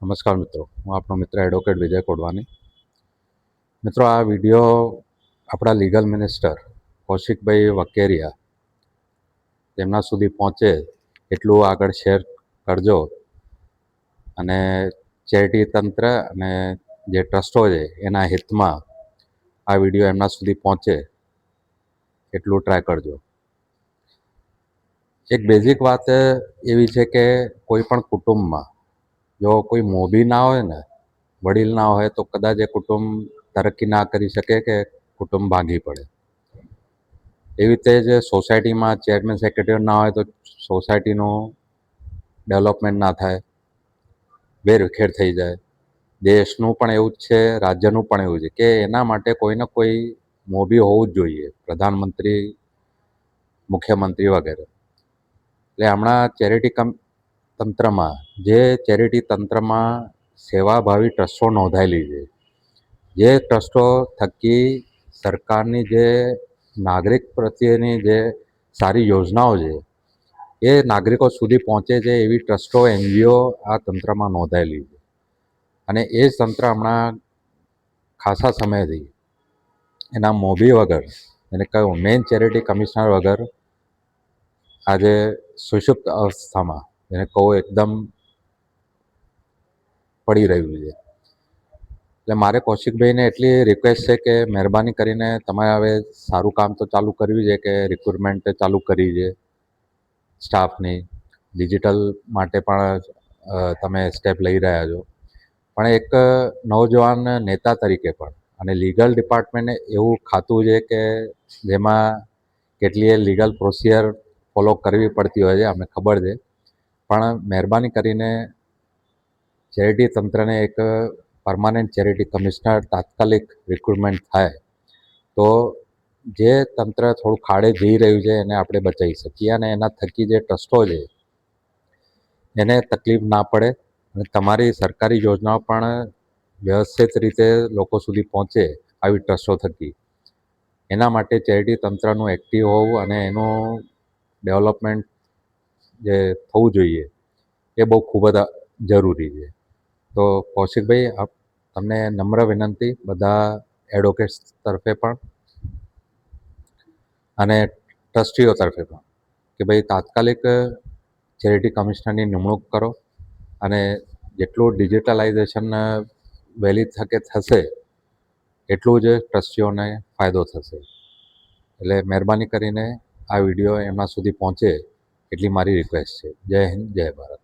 નમસ્કાર મિત્રો, હું આપનો મિત્ર એડવોકેટ વિજય કોડવાની. મિત્રો, આ વિડીયો આપણા લીગલ મિનિસ્ટર કૌશિકભાઈ વકેરિયા તેમના સુધી પહોંચે એટલું આગળ શેર કરજો અને ચેરિટી તંત્ર અને જે ટ્રસ્ટો છે એના હિતમાં આ વિડીયો એમના સુધી પહોંચે એટલું ટ્રાય કરજો. એક બેઝિક વાત એવી છે કે કોઈ પણ કુટુંબમાં જો કોઈ મોભી ના હોય ને, વડીલ ના હોય તો કદાચ એ કુટુંબ તરક્કી ના કરી શકે કે કુટુંબ ભાંગી પડે. એવી રીતે જ સોસાયટીમાં ચેરમેન સેક્રેટરી ના હોય તો સોસાયટીનું ડેવલપમેન્ટ ના થાય, વેરવિખેર થઈ જાય. દેશનું પણ એવું જ છે, રાજ્યનું પણ એવું છે કે એના માટે કોઈને કોઈ મોભી હોવું જ જોઈએ, પ્રધાનમંત્રી, મુખ્યમંત્રી વગેરે. એટલે હમણાં તંત્રમાં ચેરિટી તંત્રમાં સેવાભાવી ટ્રસ્ટો નોંધાયેલી છે. જે ટ્રસ્ટો થકી સરકારની જે નાગરિક પ્રત્યેની જે સારી યોજનાઓ છે એ નાગરિકો સુધી પહોંચે છે એવી ટ્રસ્ટો, એનજીઓ આ તંત્રમાં નોંધાયેલી છે. અને એ જ તંત્ર હમણાં ખાસા સમયથી એના મોભી વગર, એને કહ્યું મેઇન ચેરિટી કમિશનર વગર આજે સુષુપ્ત અવસ્થામાં, એને કહું એકદમ પડી રહ્યું છે. એટલે મારે કૌશિકભાઈને એટલી રિક્વેસ્ટ છે કે મહેરબાની કરીને તમે હવે સારું કામ તો ચાલુ કર્યું છે કે રિક્રુટમેન્ટ ચાલુ કરી છે સ્ટાફની, ડિજિટલ માટે પણ તમે સ્ટેપ લઈ રહ્યા છો, પણ એક નવજવાન નેતા તરીકે પણ અને લીગલ ડિપાર્ટમેન્ટને એવું ખાતું છે કે જેમાં કેટલીય લીગલ પ્રોસિજર ફોલો કરવી પડતી હોય છે, અમને ખબર છે. પણ મહેરબાની કરીને ચેરિટી તંત્રને એક પરમાનન્ટ ચેરિટી કમિશનર તાત્કાલિક રિક્રુટમેન્ટ થાય તો જે તંત્ર થોડું ખાડે જઈ રહ્યું છે એને આપણે બચાવી શકીએ અને એના થકી જે ટ્રસ્ટો છે એને તકલીફ ના પડે અને તમારી સરકારી યોજનાઓ પણ વ્યવસ્થિત રીતે લોકો સુધી પહોંચે આવી ટ્રસ્ટો થકી. એના માટે ચેરિટી તંત્રનું એક્ટિવ હોવું અને એનું ડેવલપમેન્ટ જે થવું જોઈએ એ બહુ ખૂબ જ જરૂરી છે. તો કૌશિકભાઈ, તમને નમ્ર વિનંતી બધા એડવોકેટ્સ તરફે પણ અને ટ્રસ્ટીઓ તરફે પણ કે ભાઈ તાત્કાલિક ચેરિટી કમિશનરની નિમણૂક કરો અને જેટલું ડિજિટલાઇઝેશન વહેલી તકે થશે એટલું જ ટ્રસ્ટીઓને ફાયદો થશે. એટલે મહેરબાની કરીને આ વિડીયો એમના સુધી પહોંચે એટલી મારી રિક્વેસ્ટ છે. જય હિન્દ, જય ભારત.